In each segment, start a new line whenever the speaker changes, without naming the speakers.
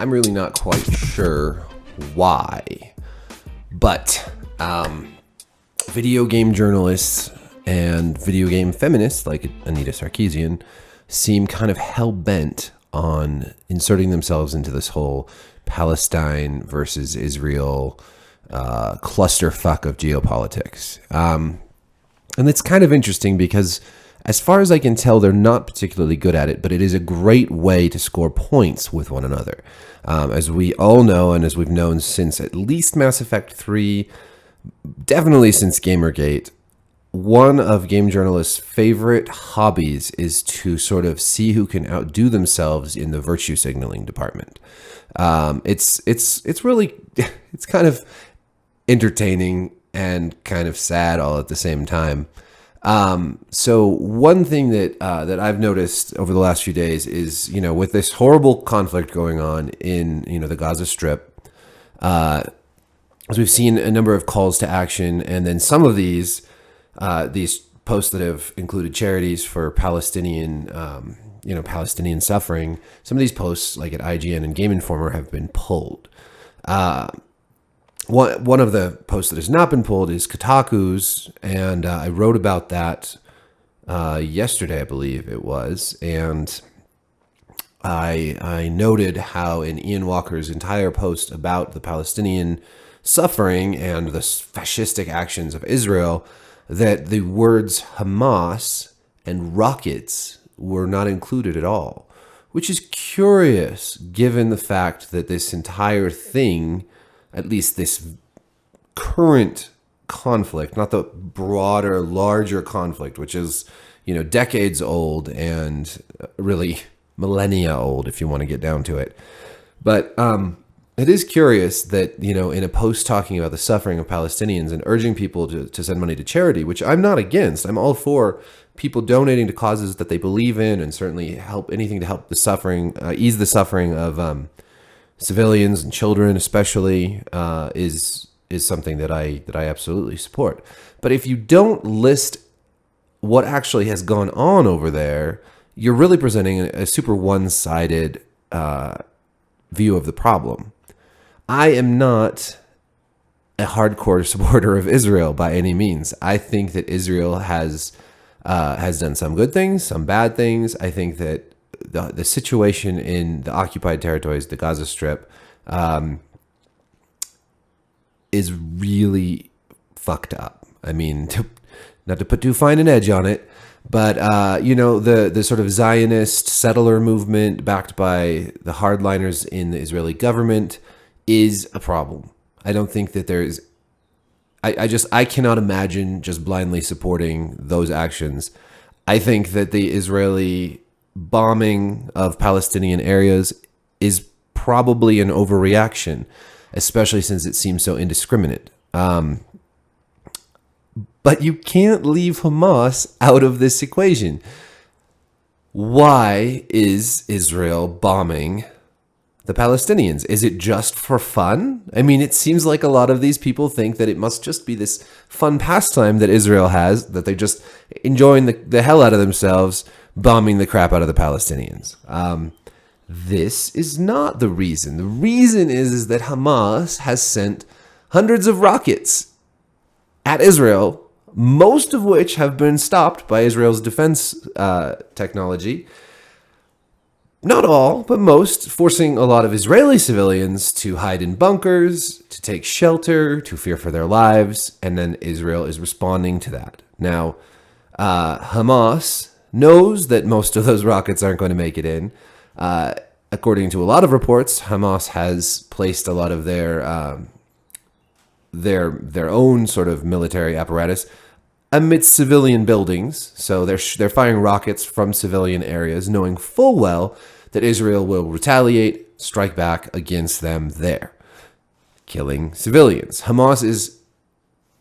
I'm really not quite sure why. But video game journalists and video game feminists like Anita Sarkeesian seem kind of hell-bent on inserting themselves into this whole Palestine versus Israel clusterfuck of geopolitics. And it's kind of interesting because as far as I can tell, they're not particularly good at it, but it is a great way to score points with one another. As we all know, and as we've known since at least Mass Effect 3, definitely since Gamergate, one of game journalists' favorite hobbies is to sort of see who can outdo themselves in the virtue signaling department. It's really, it's kind of entertaining and kind of sad all at the same time. So one thing that I've noticed over the last few days is, with this horrible conflict going on in, the Gaza Strip, as we've seen a number of calls to action, and then some of these posts that have included charities for Palestinian, Palestinian suffering, some of these posts, like at IGN and Game Informer, have been pulled. One of the posts that has not been pulled is Kotaku's, and I wrote about that yesterday, I believe it was, and I noted how in Ian Walker's entire post about the Palestinian suffering and the fascistic actions of Israel, that the words Hamas and rockets were not included at all, which is curious given the fact that this entire thing, at least this current conflict, not the broader, larger conflict, which is, decades old and really millennia old, if you want to get down to it. But it is curious that, in a post talking about the suffering of Palestinians and urging people to send money to charity, which I'm not against, I'm all for people donating to causes that they believe in, and certainly help anything to help the suffering, ease the suffering of civilians and children, especially, is something that I absolutely support. But if you don't list what actually has gone on over there, you're really presenting a super one-sided view of the problem. I am not a hardcore supporter of Israel by any means. I think that Israel has done some good things, some bad things. I think that the situation in the occupied territories, the Gaza Strip, is really fucked up. I mean, not to put too fine an edge on it, but the sort of Zionist settler movement backed by the hardliners in the Israeli government is a problem. I don't think that there is. I cannot imagine just blindly supporting those actions. I think that the Israeli bombing of Palestinian areas is probably an overreaction, especially since it seems so indiscriminate. But you can't leave Hamas out of this equation. Why is Israel bombing the Palestinians? Is it just for fun? I mean, it seems like a lot of these people think that it must just be this fun pastime that Israel has, that they're just enjoying the hell out of themselves, bombing the crap out of the Palestinians. This is not the reason. The reason is that Hamas has sent hundreds of rockets at Israel, most of which have been stopped by Israel's defense technology. Not all, but most, forcing a lot of Israeli civilians to hide in bunkers, to take shelter, to fear for their lives, and then Israel is responding to that. Now, Hamas knows that most of those rockets aren't going to make it in. According to a lot of reports, Hamas has placed a lot of their own sort of military apparatus amidst civilian buildings. So they're firing rockets from civilian areas, knowing full well that Israel will retaliate, strike back against them there, killing civilians. Hamas is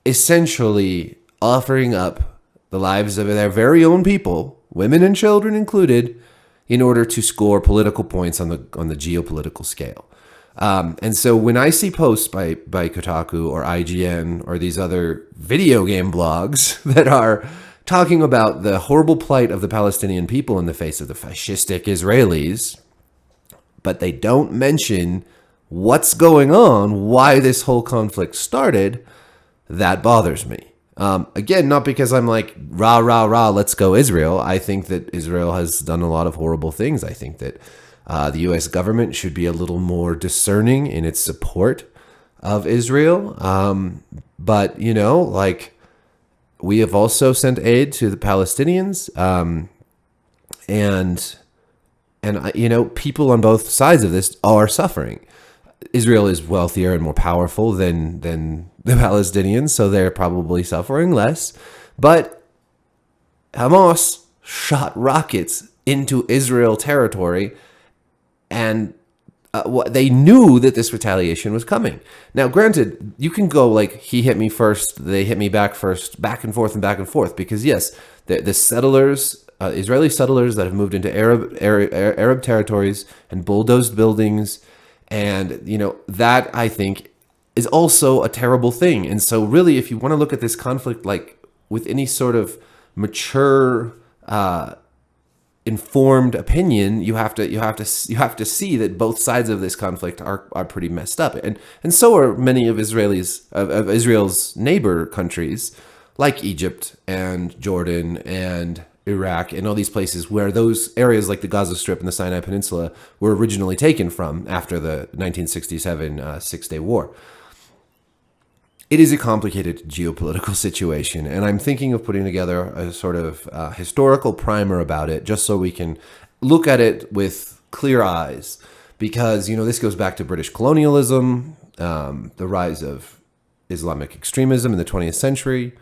essentially offering up the lives of their very own people, women and children included, in order to score political points on the geopolitical scale. And so when I see posts by Kotaku or IGN or these other video game blogs that are talking about the horrible plight of the Palestinian people in the face of the fascistic Israelis, but they don't mention what's going on, why this whole conflict started. That bothers me. Again, not because I'm like, rah, rah, rah, let's go Israel. I think that Israel has done a lot of horrible things. I think that the U.S. government should be a little more discerning in its support of Israel. But, like, we have also sent aid to the Palestinians. And people on both sides of this are suffering. Israel is wealthier and more powerful than the Palestinians, so they're probably suffering less. But Hamas shot rockets into Israel territory, and they knew that this retaliation was coming. Now, granted, you can go like, he hit me first, they hit me back first, back and forth, because yes, the settlers, Israeli settlers that have moved into Arab territories and bulldozed buildings, and that, I think, is also a terrible thing. And so really, if you want to look at this conflict like with any sort of mature, informed opinion, you have to see that both sides of this conflict are pretty messed up, and so are many of Israel's neighbor countries like Egypt and Jordan and Iraq and all these places where those areas like the Gaza Strip and the Sinai Peninsula were originally taken from after the 1967 Six-Day War. It is a complicated geopolitical situation, and I'm thinking of putting together a sort of historical primer about it, just so we can look at it with clear eyes, because this goes back to British colonialism, the rise of Islamic extremism in the 20th century,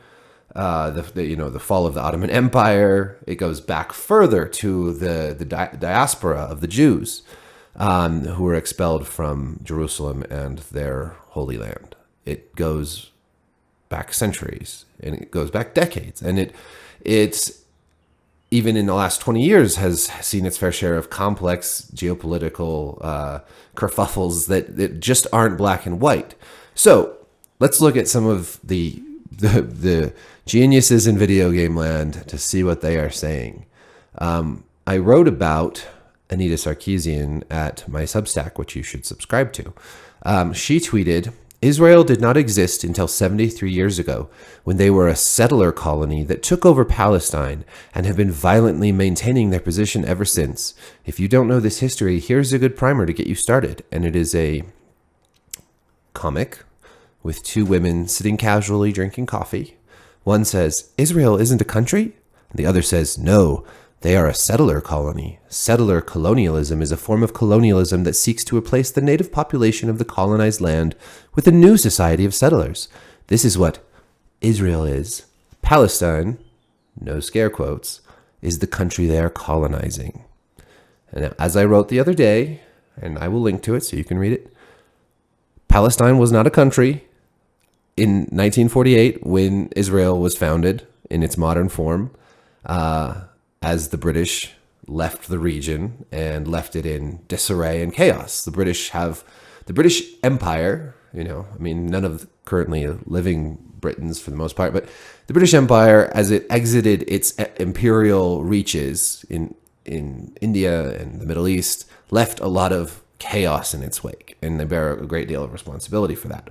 the fall of the Ottoman Empire. It goes back further to the diaspora of the Jews who were expelled from Jerusalem and their Holy Land. It goes back centuries, and it goes back decades, and it's even in the last 20 years has seen its fair share of complex geopolitical kerfuffles that just aren't black and white. So let's look at some of the geniuses in video game land to see what they are saying. I wrote about Anita Sarkeesian at my Substack, which you should subscribe to. She tweeted, "Israel did not exist until 73 years ago, when they were a settler colony that took over Palestine and have been violently maintaining their position ever since. If you don't know this history, here's a good primer to get you started." And it is a comic with two women sitting casually drinking coffee. One says, "Israel isn't a country?" And the other says, "No, they are a settler colony. Settler colonialism is a form of colonialism that seeks to replace the native population of the colonized land with a new society of settlers. This is what Israel is. Palestine," no scare quotes, "is the country they are colonizing." And as I wrote the other day, and I will link to it so you can read it, Palestine was not a country in 1948 when Israel was founded in its modern form, as the British left the region and left it in disarray and chaos. The British Empire, none of currently living Britons for the most part, but the British Empire, as it exited its imperial reaches in India and the Middle East, left a lot of chaos in its wake, and they bear a great deal of responsibility for that.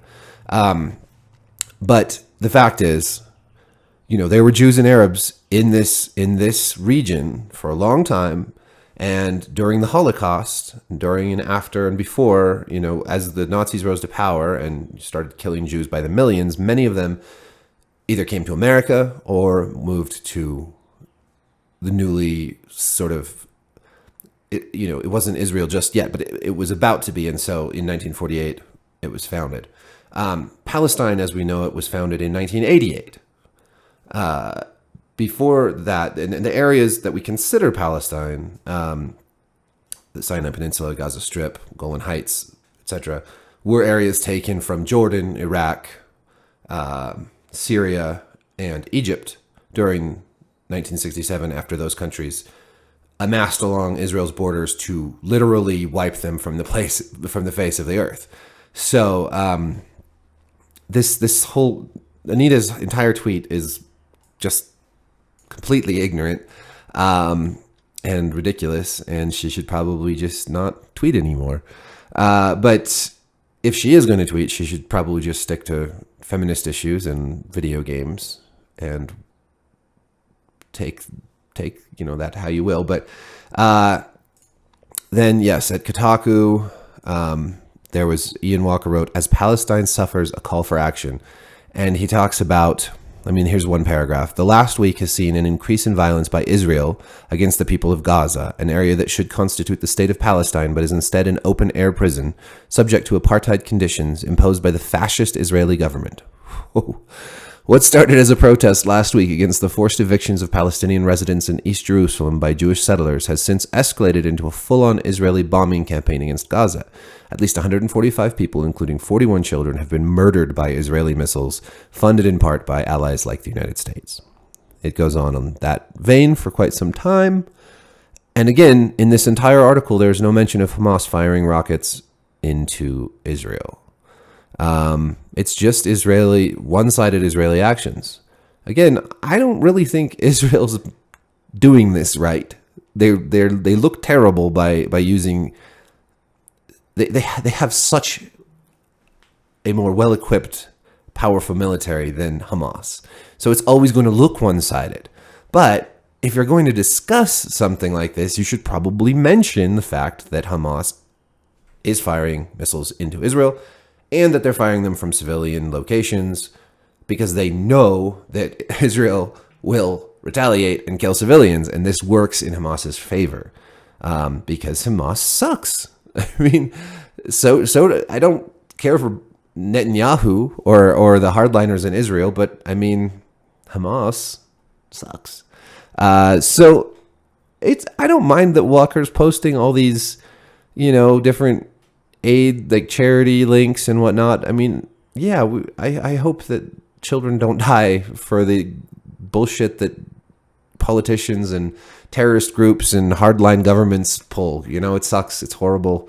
But the fact is, there were Jews and Arabs in this region for a long time, and during the Holocaust, during and after and before, as the Nazis rose to power and started killing Jews by the millions, many of them either came to America or moved to the newly sort of, it wasn't Israel just yet, but it was about to be, and so in 1948 it was founded. Palestine, as we know it, was founded in 1988. Before that, in the areas that we consider Palestine, the Sinai Peninsula, Gaza Strip, Golan Heights, etc., were areas taken from Jordan, Iraq, Syria, and Egypt during 1967, after those countries amassed along Israel's borders to literally wipe them from the face of the earth. So this whole Anita's entire tweet is just completely ignorant. and ridiculous, and she should probably just not tweet anymore. But if she is going to tweet, she should probably just stick to feminist issues and video games and take that how you will. But then, yes, at Kotaku, there was Ian Walker wrote, "As Palestine suffers, a call for action." And he talks about, here's one paragraph. "The last week has seen an increase in violence by Israel against the people of Gaza, an area that should constitute the state of Palestine, but is instead an open-air prison, subject to apartheid conditions imposed by the fascist Israeli government." What started as a protest last week against the forced evictions of Palestinian residents in East Jerusalem by Jewish settlers has since escalated into a full-on Israeli bombing campaign against Gaza. At least 145 people, including 41 children, have been murdered by Israeli missiles, funded in part by allies like the United States. It goes on that vein for quite some time. And again, in this entire article, there's no mention of Hamas firing rockets into Israel. It's just one-sided Israeli actions. Again, I don't really think Israel's doing this right. They look terrible by using. They have such a more well-equipped, powerful military than Hamas, so it's always going to look one-sided. But if you're going to discuss something like this, you should probably mention the fact that Hamas is firing missiles into Israel, and that they're firing them from civilian locations because they know that Israel will retaliate and kill civilians. And this works in Hamas's favor because Hamas sucks. So I don't care for Netanyahu or the hardliners in Israel, but Hamas sucks. So I don't mind that Walker's posting all these, different aid, like charity links and whatnot. I hope that children don't die for the bullshit that politicians and terrorist groups and hardline governments pull. It sucks. It's horrible.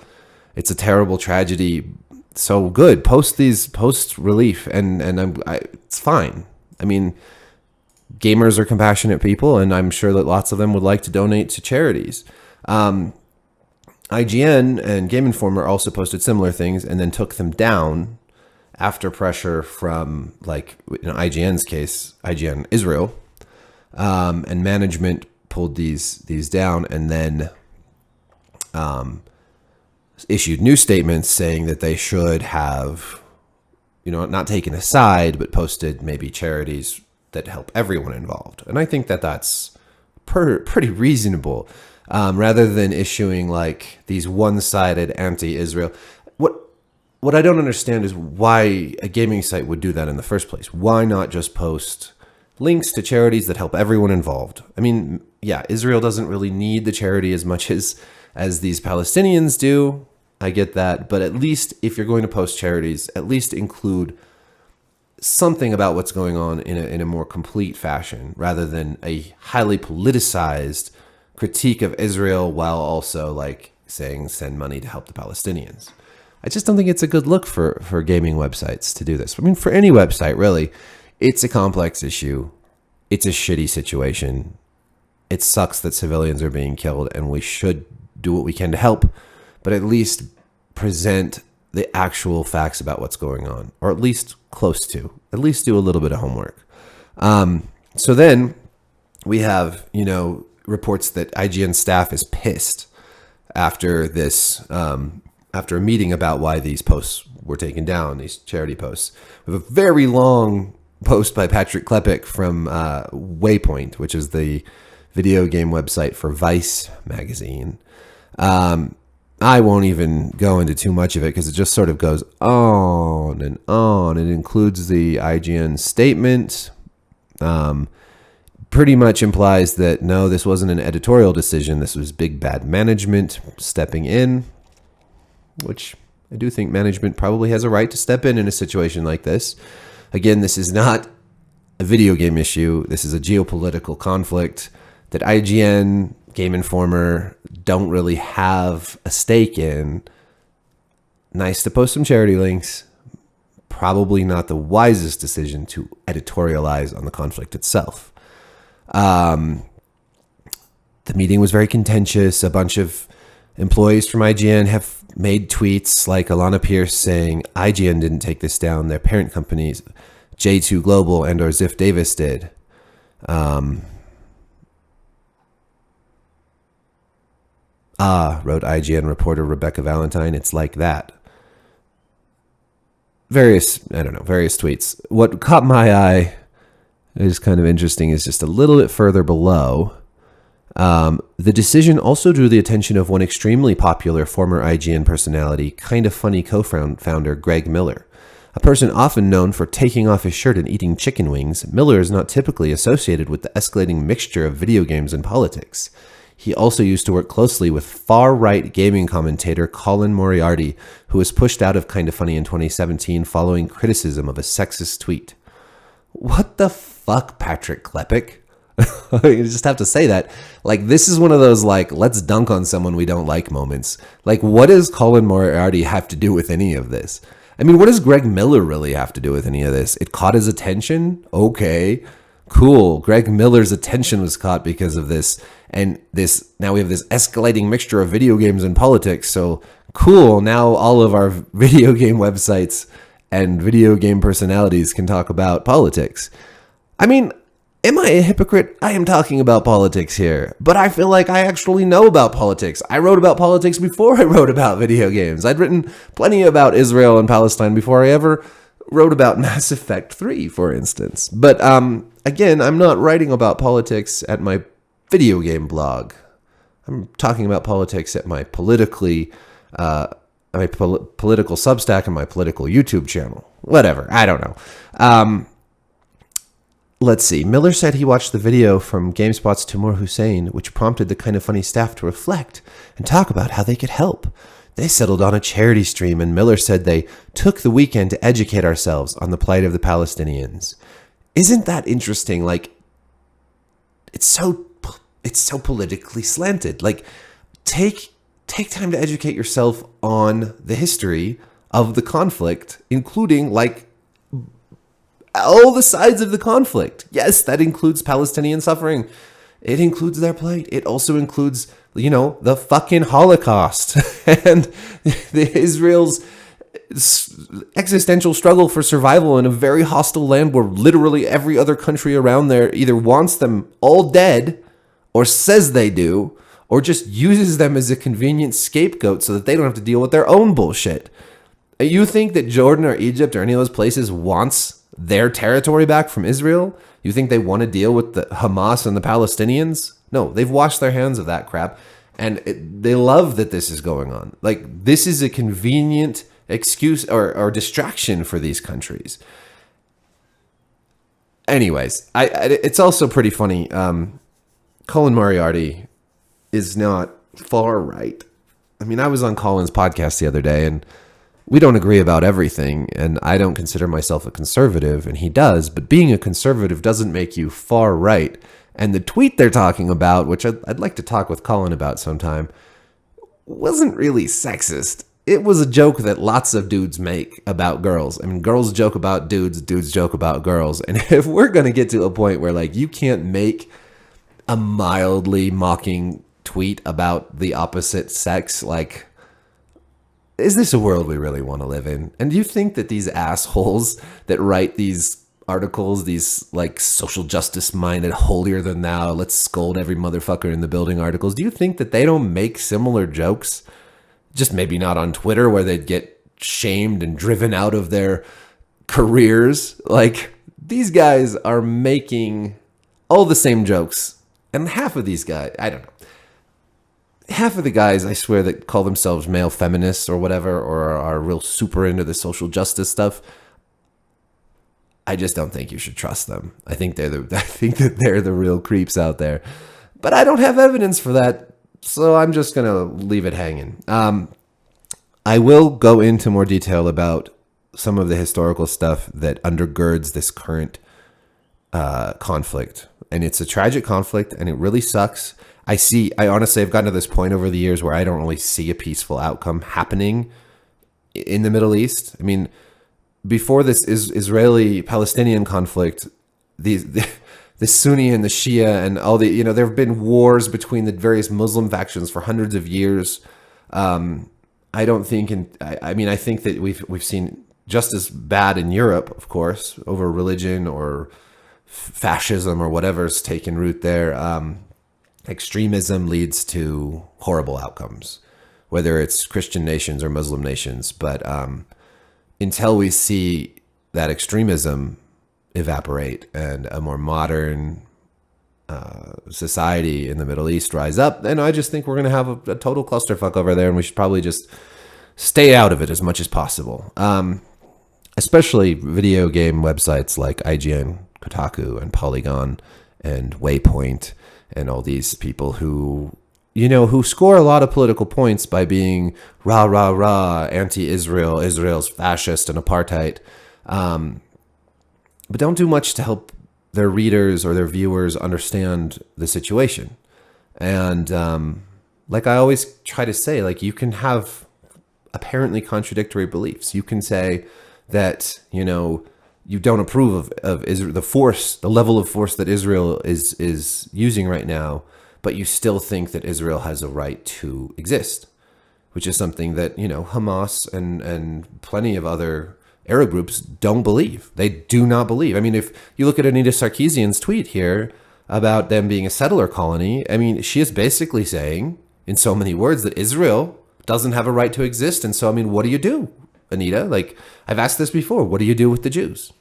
It's a terrible tragedy. So good. Post relief and it's fine. Gamers are compassionate people, and I'm sure that lots of them would like to donate to charities. IGN and Game Informer also posted similar things and then took them down after pressure from, like, in IGN's case, IGN Israel, and management pulled these down and then issued new statements saying that they should have, not taken a side, but posted maybe charities that help everyone involved. And I think that that's pretty reasonable. Rather than issuing like these one-sided anti-Israel. What I don't understand is why a gaming site would do that in the first place. Why not just post links to charities that help everyone involved? Israel doesn't really need the charity as much as these Palestinians do. I get that. But at least if you're going to post charities, at least include something about what's going on in a more complete fashion, rather than a highly politicized critique of Israel while also like saying send money to help the Palestinians. I just don't think it's a good look for gaming websites to do this. For any website, really, it's a complex issue. It's a shitty situation. It sucks that civilians are being killed, and we should do what we can to help, but at least present the actual facts about what's going on, or at least close to. At least do a little bit of homework. So then we have, reports that IGN staff is pissed after this, after a meeting about why these posts were taken down, these charity posts. We have a very long post by Patrick Klepek from Waypoint, which is the video game website for Vice magazine. I won't even go into too much of it because it just sort of goes on and on. It includes the IGN statement. Pretty much implies that, no, this wasn't an editorial decision. This was big bad management stepping in, which I do think management probably has a right to step in a situation like this. Again, this is not a video game issue. This is a geopolitical conflict that IGN, Game Informer don't really have a stake in. Nice to post some charity links. Probably not the wisest decision to editorialize on the conflict itself. The meeting was very contentious. A bunch of employees from IGN have made tweets like Alana Pierce saying IGN didn't take this down. Their parent companies, J2 Global and or Ziff Davis did. Wrote IGN reporter Rebecca Valentine. It's like that. Various tweets. What caught my eye is kind of interesting is just a little bit further below. The decision also drew the attention of one extremely popular former IGN personality, Kind of Funny co-founder Greg Miller. A person often known for taking off his shirt and eating chicken wings, Miller is not typically associated with the escalating mixture of video games and politics. He also used to work closely with far-right gaming commentator Colin Moriarty, who was pushed out of Kind of Funny in 2017 following criticism of a sexist tweet. What the fuck, Patrick Klepek? You just have to say that. Like, this is one of those, like, let's dunk on someone we don't like moments. Like, what does Colin Moriarty have to do with any of this? I mean, what does Greg Miller really have to do with any of this? It caught his attention? Okay, cool. Greg Miller's attention was caught because of this. And now we have this escalating mixture of video games and politics. So cool. Now all of our video game websites and video game personalities can talk about politics. I mean, am I a hypocrite? I am talking about politics here, but I feel like I actually know about politics. I wrote about politics before I wrote about video games. I'd written plenty about Israel and Palestine before I ever wrote about Mass Effect 3, for instance. But again, I'm not writing about politics at my video game blog. I'm talking about politics at my political Substack and my political YouTube channel. Whatever. I don't know. Let's see. Miller said he watched the video from GameSpot's Timur Hussein, which prompted the Kind of Funny staff to reflect and talk about how they could help. They settled on a charity stream, and Miller said they took the weekend to educate ourselves on the plight of the Palestinians. Isn't that interesting? Like, it's so politically slanted. Like, take time to educate yourself on the history of the conflict, including, like, all the sides of the conflict. Yes, that includes Palestinian suffering. It includes their plight. It also includes, the fucking Holocaust and Israel's existential struggle for survival in a very hostile land where literally every other country around there either wants them all dead or says they do, or just uses them as a convenient scapegoat so that they don't have to deal with their own bullshit. You think that Jordan or Egypt or any of those places wants their territory back from Israel? You think they want to deal with the Hamas and the Palestinians? No, they've washed their hands of that crap, and they love that this is going on. Like, this is a convenient excuse or distraction for these countries. Anyways, it's also pretty funny. Colin Moriarty is not far right. I mean, I was on Colin's podcast the other day, and we don't agree about everything, and I don't consider myself a conservative, and he does, but being a conservative doesn't make you far right. And the tweet they're talking about, which I'd like to talk with Colin about sometime, wasn't really sexist. It was a joke that lots of dudes make about girls. I mean, girls joke about dudes, dudes joke about girls. And if we're going to get to a point where, like, you can't make a mildly mocking tweet about the opposite sex, like, is this a world we really want to live in? And do you think that these assholes that write these articles, these, like, social justice minded, holier than thou, let's scold every motherfucker in the building articles, do you think that they don't make similar jokes? Just maybe not on Twitter, where they'd get shamed and driven out of their careers. Like, these guys are making all the same jokes. And half of these guys, I don't know. Half of the guys, I swear, that call themselves male feminists or whatever, or are real super into the social justice stuff, I just don't think you should trust them. I think that they're the real creeps out there. But I don't have evidence for that, so I'm just going to leave it hanging. I will go into more detail about some of the historical stuff that undergirds this current conflict. And it's a tragic conflict, and it really sucks. I honestly have gotten to this point over the years where I don't really see a peaceful outcome happening in the Middle East. I mean, before this Israeli-Palestinian conflict, the Sunni and the Shia and all the, you know, there have been wars between the various Muslim factions for hundreds of years. I don't think, I mean, I think that we've seen just as bad in Europe, of course, over religion or fascism or whatever's taken root there. Extremism leads to horrible outcomes, whether it's Christian nations or Muslim nations. But until we see that extremism evaporate and a more modern society in the Middle East rise up, then I just think we're going to have a total clusterfuck over there, and we should probably just stay out of it as much as possible. Especially video game websites like IGN, Kotaku, and Polygon, and Waypoint, and all these people who, you know, who score a lot of political points by being rah, rah, rah, anti-Israel, Israel's fascist and apartheid, but don't do much to help their readers or their viewers understand the situation. And like I always try to say, like, you can have apparently contradictory beliefs. You can say that, you know, you don't approve of Israel, the level of force that Israel is using right now, but you still think that Israel has a right to exist, which is something that, you know, Hamas and plenty of other Arab groups don't believe. They do not believe. I mean, if you look at Anita Sarkeesian's tweet here about them being a settler colony, I mean, she is basically saying, in so many words, that Israel doesn't have a right to exist. And so, I mean, what do you do, Anita? Like, I've asked this before. What do you do with the Jews?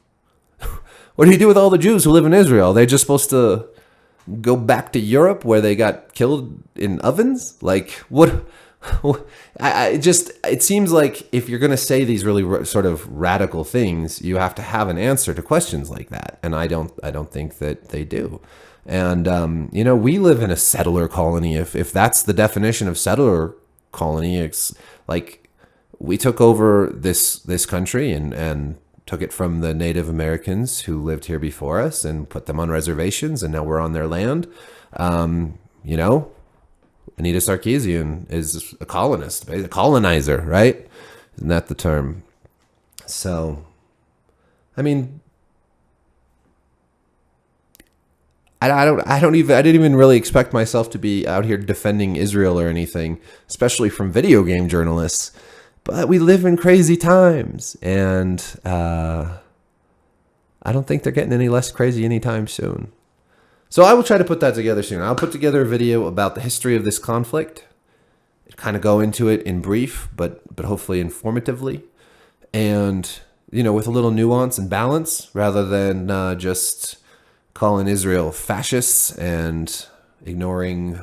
What do you do with all the Jews who live in Israel? They're just supposed to go back to Europe where they got killed in ovens? Like, what? It seems like if you're going to say these really sort of radical things, you have to have an answer to questions like that. And I don't think that they do. And, you know, we live in a settler colony. If that's the definition of settler colony, it's like we took over this country and took it from the Native Americans who lived here before us and put them on reservations. And now we're on their land. You know, Anita Sarkeesian is a colonist, a colonizer, right? Isn't that the term? So, I mean, I didn't even really expect myself to be out here defending Israel or anything, especially from video game journalists. But we live in crazy times, and I don't think they're getting any less crazy anytime soon. So I will try to put that together soon. I'll put together a video about the history of this conflict, kind of go into it in brief, but hopefully informatively, and, you know, with a little nuance and balance, rather than just calling Israel fascists and ignoring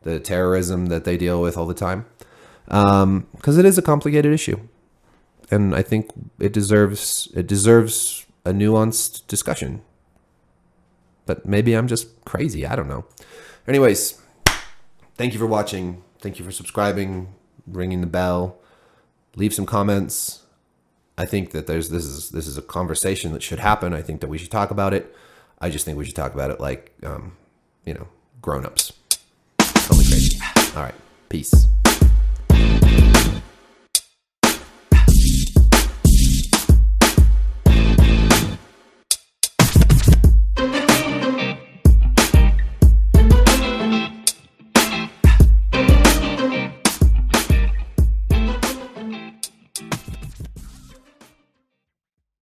the terrorism that they deal with all the time, because it is a complicated issue, and I think it deserves a nuanced discussion. But maybe I'm just crazy. I don't know. Anyways, thank you for watching. Thank you for subscribing, ringing the bell, leave some comments. I think that this is a conversation that should happen. I think that we should talk about it. I just think we should talk about it like, you know, grown-ups. Totally crazy. All right. Peace.